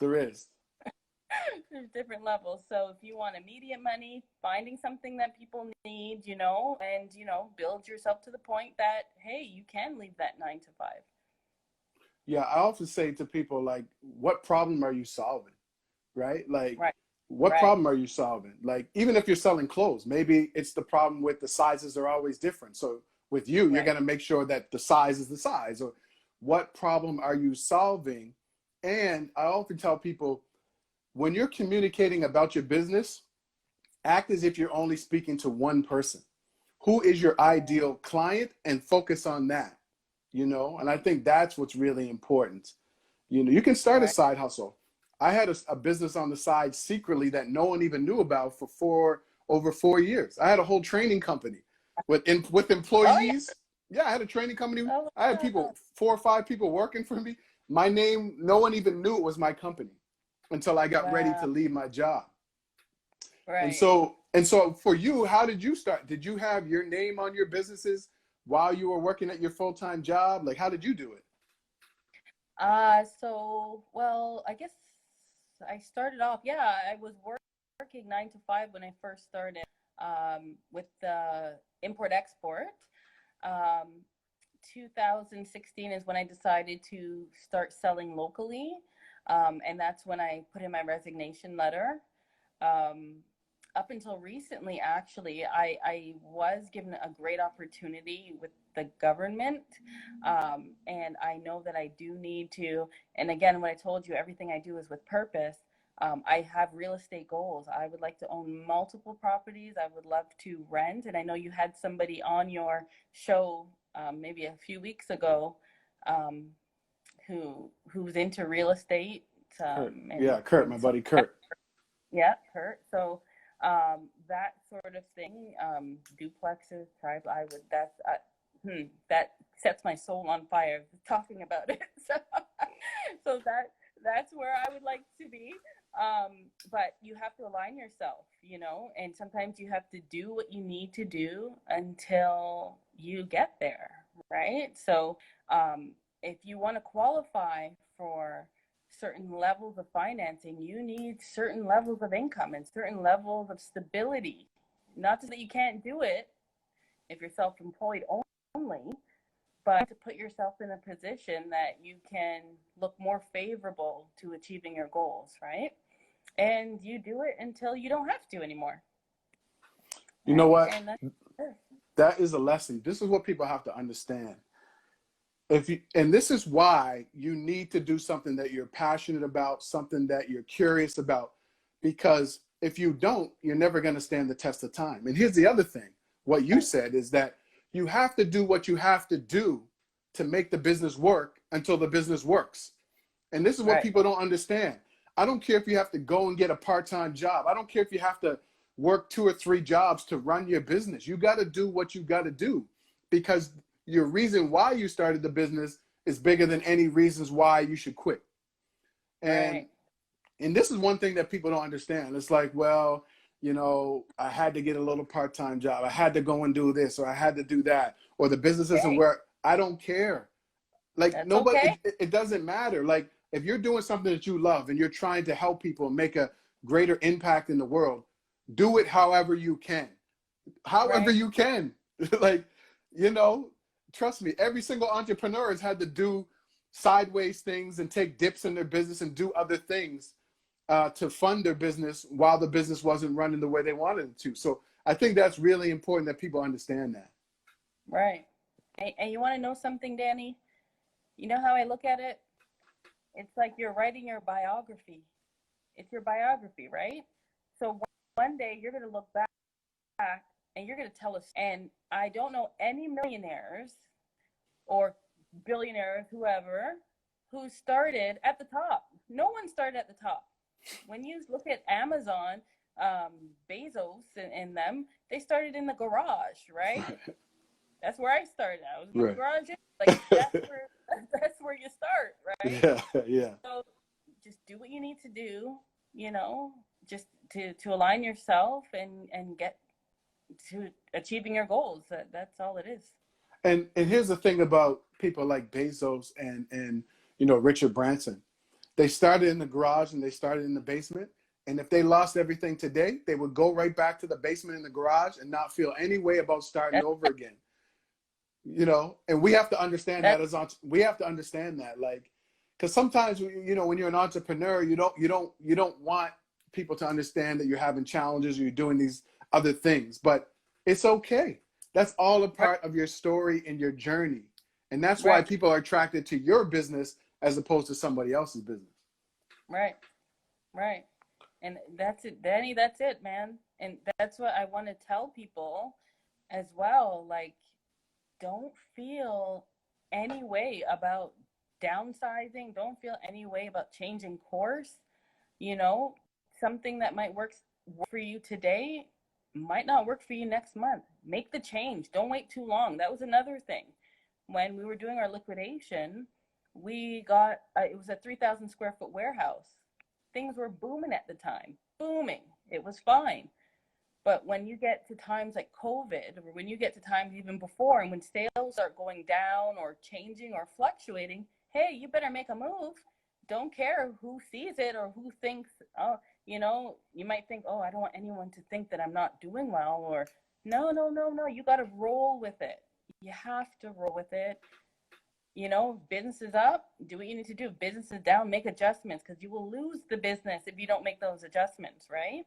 A: There's
B: different levels. So if you want immediate money, finding something that people need, and build yourself to the point that, hey, you can leave that 9 to 5.
A: Yeah, I often say to people, like, what problem are you solving? Right? Like, what problem are you solving? Like, even if you're selling clothes, maybe it's the problem with the sizes are always different. So with you, you're going to make sure that the size is the size. Or what problem are you solving? And I often tell people, when you're communicating about your business, act as if you're only speaking to one person. Who is your ideal client, and focus on that, and I think that's what's really important. You can start a side hustle. I had a business on the side secretly that no one even knew about for over 4 years. I had a whole training company with employees. Oh, yeah, I had a training company. I had 4 or 5 people working for me. My name, no one even knew it was my company until I got ready to leave my job. Right. And so for you, how did you start? Did you have your name on your businesses while you were working at your full-time job? Like, how did you do it?
B: Well, I guess I started off, I was working 9 to 5 when I first started with the import-export. 2016 is when I decided to start selling locally. And that's when I put in my resignation letter. Up until recently, actually, I was given a great opportunity with the government. And I know that I do need to, and again, what I told you, everything I do is with purpose. I have real estate goals. I would like to own multiple properties. I would love to rent. And I know you had somebody on your show maybe a few weeks ago who's into real estate.
A: Kurt, my buddy Kurt.
B: Yeah, Kurt. So that sort of thing, duplexes, tribe, that sets my soul on fire talking about it. So that's where I would like to be. But you have to align yourself, and sometimes you have to do what you need to do until you get there, right? So if you want to qualify for certain levels of financing, you need certain levels of income and certain levels of stability. Not that you can't do it if you're self-employed only, but to put yourself in a position that you can look more favorable to achieving your goals, right? And you do it until you don't have to anymore.
A: You know
B: Right?
A: what?
B: And that's good.
A: That is a lesson. This is what people have to understand. And this is why you need to do something that you're passionate about, something that you're curious about, because if you don't, you're never going to stand the test of time. And here's the other thing. What you said is that you have to do what you have to do to make the business work until the business works. And this is what people don't understand. I don't care if you have to go and get a part-time job. I don't care if you have to work 2 or 3 jobs to run your business. You got to do what you got to do, because your reason why you started the business is bigger than any reasons why you should quit. And and this is one thing that people don't understand. It's like, well, you know, I had to get a little part-time job. I had to go and do this, or I had to do that, or the business isn't where. I don't care. Like,
B: That's
A: nobody,
B: okay.
A: it doesn't matter. Like, if you're doing something that you love and you're trying to help people and make a greater impact in the world, do it however you can. However you can. Like, you know, trust me, every single entrepreneur has had to do sideways things and take dips in their business and do other things to fund their business while the business wasn't running the way they wanted it to. So I think that's really important that people understand that.
B: Right. And you want to know something, Danny? You know how I look at it? It's like you're writing your biography. It's your biography, right? So one day you're going to look back and you're going to tell us. And I don't know any millionaires or billionaires, whoever, who started at the top. No one started at the top. When you look at Amazon, Bezos and them, they started in the garage, right? That's where I started. I was in the garage. Like, that's where you start, right?
A: Yeah.
B: So just do what you need to do, you know, just to align yourself and get to achieving your goals. That's all it is.
A: And here's the thing about people like Bezos and you know, Richard Branson. They started in the garage and they started in the basement. And if they lost everything today, they would go right back to the basement in the garage and not feel any way about starting over again. You know, and we have to understand that we have to understand that, like, because sometimes, you know, when you're an entrepreneur, you don't want people to understand that you're having challenges or you're doing these other things, but it's okay. That's all a part of your story and your journey. And that's why people are attracted to your business as opposed to somebody else's business.
B: Right. And that's it, Danny, that's it, man. And that's what I want to tell people as well. Like, don't feel any way about downsizing. Don't feel any way about changing course. You know, something that might work for you today might not work for you next month. Make the change. Don't wait too long. That was another thing. When we were doing our liquidation, we got, it was a 3,000 square foot warehouse. Things were booming at the time. Booming. It was fine. But when you get to times like COVID, or when you get to times even before, and when sales are going down or changing or fluctuating, hey, you better make a move. Don't care who sees it or who thinks, oh, you know, you might think, oh, I don't want anyone to think that I'm not doing well, or no. You got to roll with it. You have to roll with it. You know, business is up, do what you need to do. Business is down, make adjustments, because you will lose the business if you don't make those adjustments, right?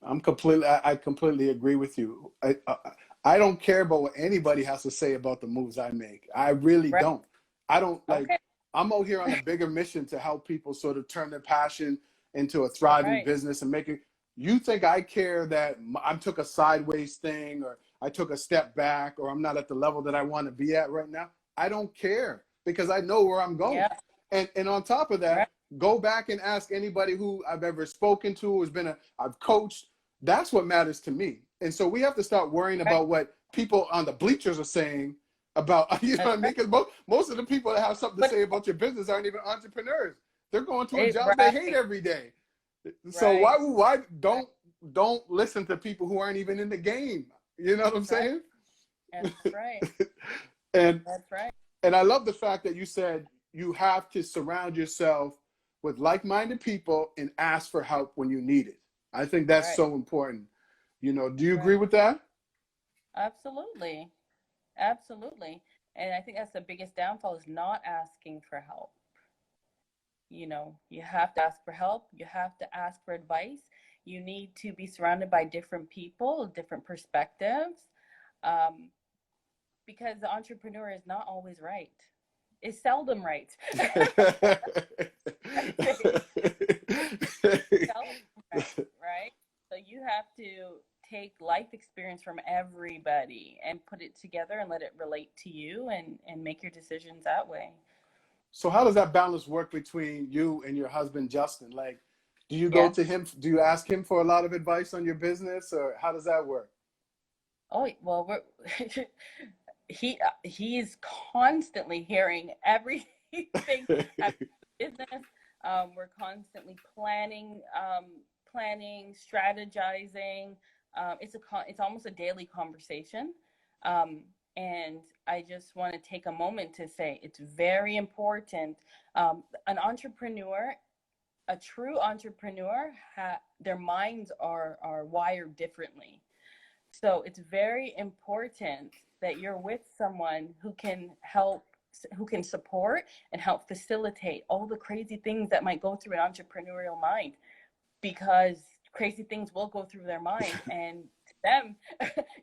A: I completely agree with you. I don't care about what anybody has to say about the moves I make. I really don't. I don't like, I'm out here on a bigger mission to help people sort of turn their passion into a thriving business and make it. You think I care that I took a sideways thing, or I took a step back, or I'm not at the level that I want to be at right now? I don't care, because I know where I'm going. And on top of that, go back and ask anybody who I've ever spoken to, who's been I've coached. That's what matters to me. And so we have to start worrying about what people on the bleachers are saying about, you know what I mean? Because most of the people that have something to say about your business aren't even entrepreneurs. They're going to a job they hate every day. So why don't listen to people who aren't even in the game? You know what I'm saying?
B: That's right.
A: And
B: that's right.
A: And I love the fact that you said you have to surround yourself with like-minded people and ask for help when you need it. I think that's so important. You know, do you agree with that?
B: Absolutely. Absolutely. And I think that's the biggest downfall, is not asking for help. You know, you have to ask for help. You have to ask for advice. You need to be surrounded by different people, different perspectives, because the entrepreneur is not always right. It's seldom right. Right? So you have to take life experience from everybody and put it together and let it relate to you, and make your decisions that way.
A: So how does that balance work between you and your husband, Justin? Like, do you go
B: Yeah.
A: to him? Do you ask him for a lot of advice on your business, or how does that work?
B: Oh, well, he's constantly hearing everything about business. We're constantly planning, strategizing. It's almost a daily conversation. And I just want to take a moment to say it's very important. An entrepreneur, a true entrepreneur, their minds are wired differently. So it's very important that you're with someone who can help, who can support and help facilitate all the crazy things that might go through an entrepreneurial mind, because crazy things will go through their mind, and to them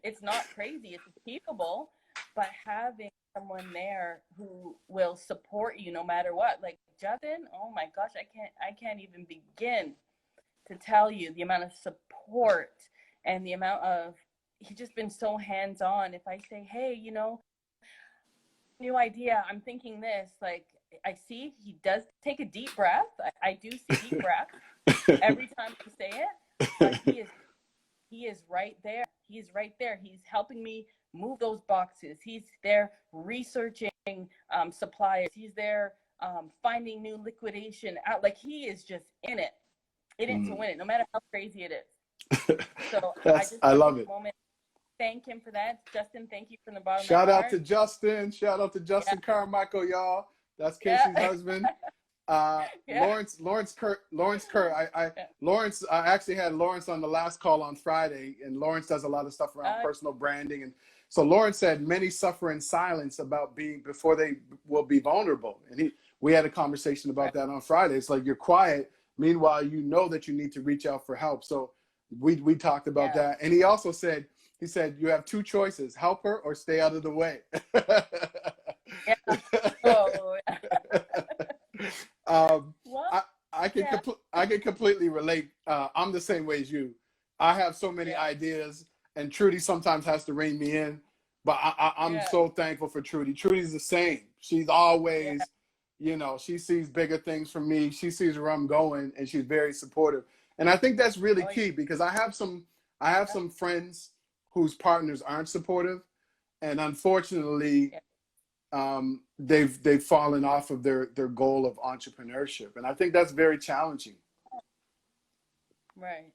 B: it's not crazy, it's achievable. But having someone there who will support you no matter what, like Justin, oh my gosh, I can't even begin to tell you the amount of support and the amount of, he's just been so hands-on. If I say, hey, new idea, I'm thinking this, like, I see he does take a deep breath. I do see deep breath every time I say it, but he is right there. He's right there. He's helping me move those boxes. He's there researching suppliers. He's there finding new liquidation out. Like, he is just in it to win it, no matter how crazy it is. So I just
A: I
B: want
A: love
B: to take
A: it.
B: a moment, thank him for that. Justin, thank you from the bottom
A: Shout
B: of my
A: out
B: heart.
A: to Justin. Shout out to Justin Carmichael, y'all. That's Casey's husband. Lawrence Kurt. Lawrence, I actually had Lawrence on the last call on Friday, and Lawrence does a lot of stuff around personal branding. And so Lawrence said many suffer in silence about being, before they will be vulnerable. And we had a conversation about that on Friday. It's like, you're quiet. Meanwhile, you know that you need to reach out for help. So we talked about that. And he also said, you have two choices: help her or stay out of the way. I can completely relate. I'm the same way as you. I have so many ideas, and Trudy sometimes has to rein me in. But I'm so thankful for Trudy. Trudy's the same. She's always, she sees bigger things from me. She sees where I'm going, and she's very supportive. And I think that's really key, because I have some friends whose partners aren't supportive, and unfortunately, they've fallen off of their goal of entrepreneurship, and I think that's very challenging.
B: Right.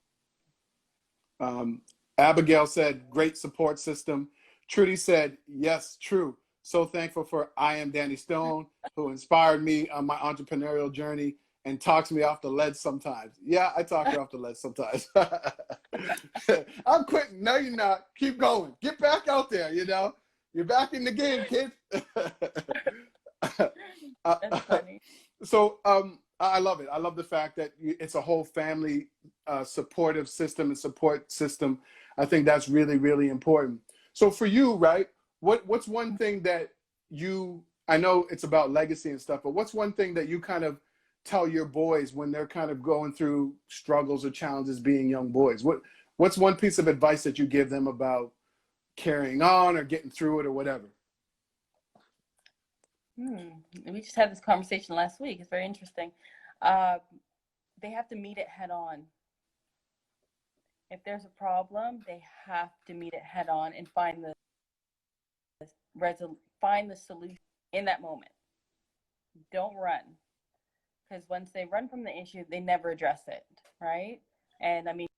A: Abigail said, great support system. Trudy said, yes, true. So thankful for I Am Danny Stone, who inspired me on my entrepreneurial journey and talks me off the ledge sometimes. Yeah, I talk her off the ledge sometimes. I'm quitting. No, you're not. Keep going. Get back out there, You're back in the game, kid.
B: That's funny.
A: So I love it. I love the fact that it's a whole family supportive system and support system. I think that's really, really important. So for you, right, what's one thing that I know it's about legacy and stuff, but what's one thing that you kind of tell your boys when they're kind of going through struggles or challenges being young boys? What's one piece of advice that you give them about carrying on or getting through it or whatever?
B: We just had this conversation last week. It's very interesting. They have to meet it head on. If there's a problem, they have to meet it head on and find the solution in that moment. Don't run, because once they run from the issue, they never address it, right? And I mean,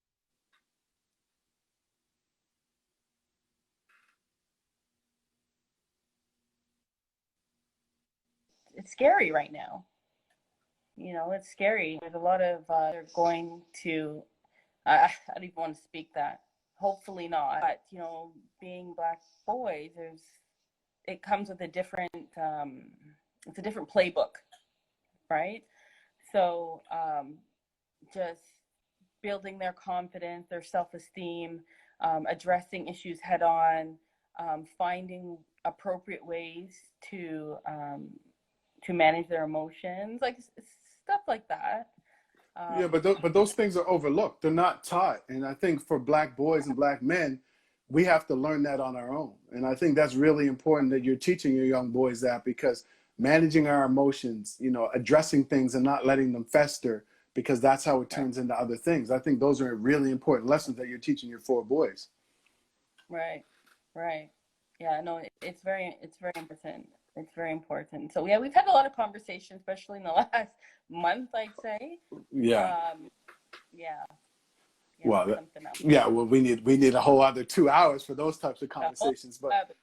B: it's scary right now. It's scary. There's a lot of they're going to. I don't even want to speak that. Hopefully not. But being Black boys, there's it comes with a different, it's a different playbook, right? So just building their confidence, their self-esteem, addressing issues head on, finding appropriate ways to manage their emotions, like stuff like that.
A: Yeah, but those things are overlooked. They're not taught. And I think for Black boys and Black men, we have to learn that on our own. And I think that's really important that you're teaching your young boys that, because managing our emotions, you know, addressing things and not letting them fester, because that's how it turns into other things. I think those are really important lessons that you're teaching your 4 boys.
B: Right, right. Yeah, no, it's very important. It's very important. So yeah, we've had a lot of conversations, especially in the last month, I'd say.
A: Yeah.
B: Yeah. Yeah,
A: Well,
B: something else.
A: yeah. Well, we need a whole other 2 hours for those types of conversations. But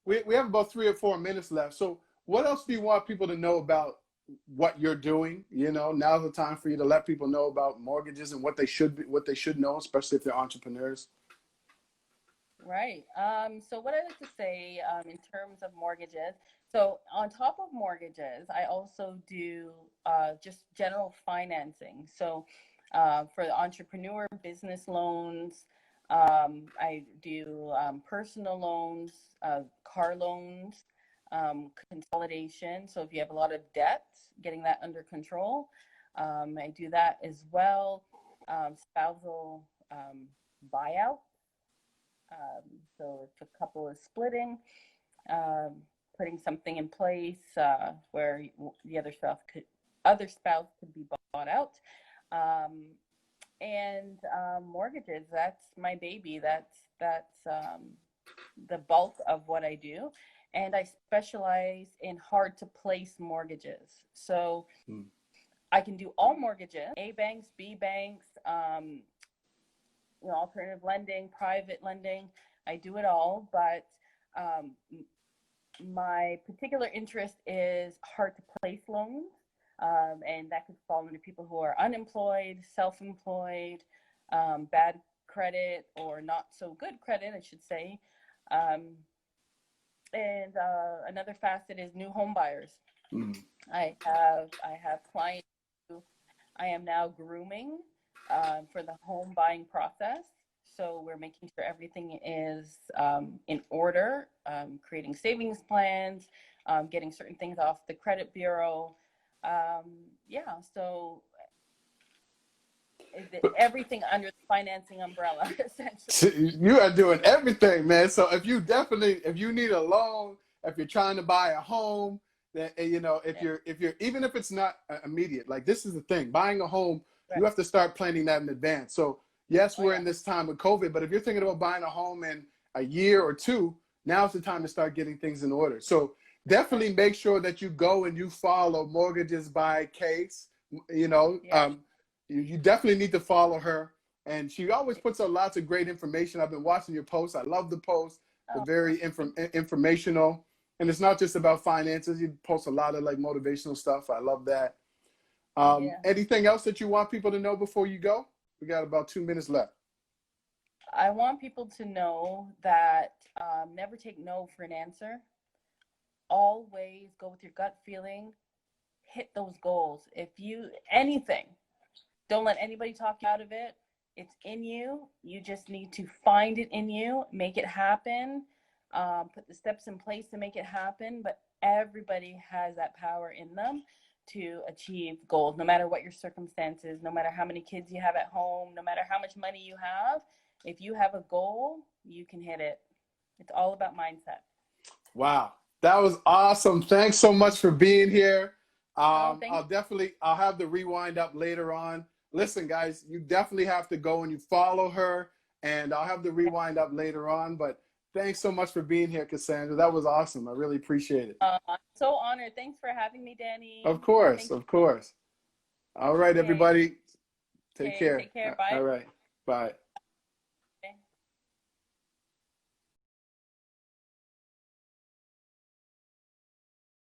A: we have about 3 or 4 minutes left. So, what else do you want people to know about what you're doing? You know, now's the time for you to let people know about mortgages and what they should know, especially if they're entrepreneurs.
B: Right. So what I like to say in terms of mortgages, so on top of mortgages, I also do just general financing. So for the entrepreneur business loans, I do personal loans, car loans, consolidation. So if you have a lot of debt, getting that under control, I do that as well. Spousal buyout. So if a couple is splitting, putting something in place where the other spouse could be bought out, and mortgages. That's my baby. That's the bulk of what I do, and I specialize in hard to place mortgages. So I can do all mortgages: A banks, B banks. You know, alternative lending, private lending. I do it all, but my particular interest is hard to place loans, and that could fall into people who are unemployed, self-employed, bad credit or not so good credit, I should say. And another facet is new home buyers. I have clients who I am now grooming for the home buying process. So we're making sure everything is in order, creating savings plans, getting certain things off the credit bureau. Yeah, so everything under the financing umbrella, essentially.
A: You are doing everything, man. So if you need a loan, if you're trying to buy a home, then, you know, if you're even if it's not immediate, like this is the thing, buying a home, you have to start planning that in advance. So yes, we're in this time with COVID, but if you're thinking about buying a home in a year or 2, now's the time to start getting things in order. So definitely make sure that you go and you follow Mortgages by Case. You know, you definitely need to follow her. And she always puts out lots of great information. I've been watching your posts. I love the posts. They're very informational. And it's not just about finances. You post a lot of like motivational stuff. I love that. Anything else that you want people to know before you go? We got about 2 minutes left.
B: I want people to know that never take no for an answer. Always go with your gut feeling. Hit those goals. If you, anything, don't let anybody talk you out of it. It's in you. You just need to find it in you, make it happen, put the steps in place to make it happen. But everybody has that power in them to achieve goals, no matter what your circumstances, no matter how many kids you have at home, no matter how much money you have. If you have a goal, you can hit it. It's all about mindset.
A: Wow. That was awesome. Thanks so much for being here. I'll have the rewind up later on. Listen, guys, you definitely have to go and you follow her, and I'll have the rewind up later on. But thanks so much for being here, Cassandra. That was awesome. I really appreciate it.
B: I'm so honored. Thanks for having me, Danny.
A: Of course, of course. All right, everybody. Take care.
B: Take care. Bye.
A: All right. Bye.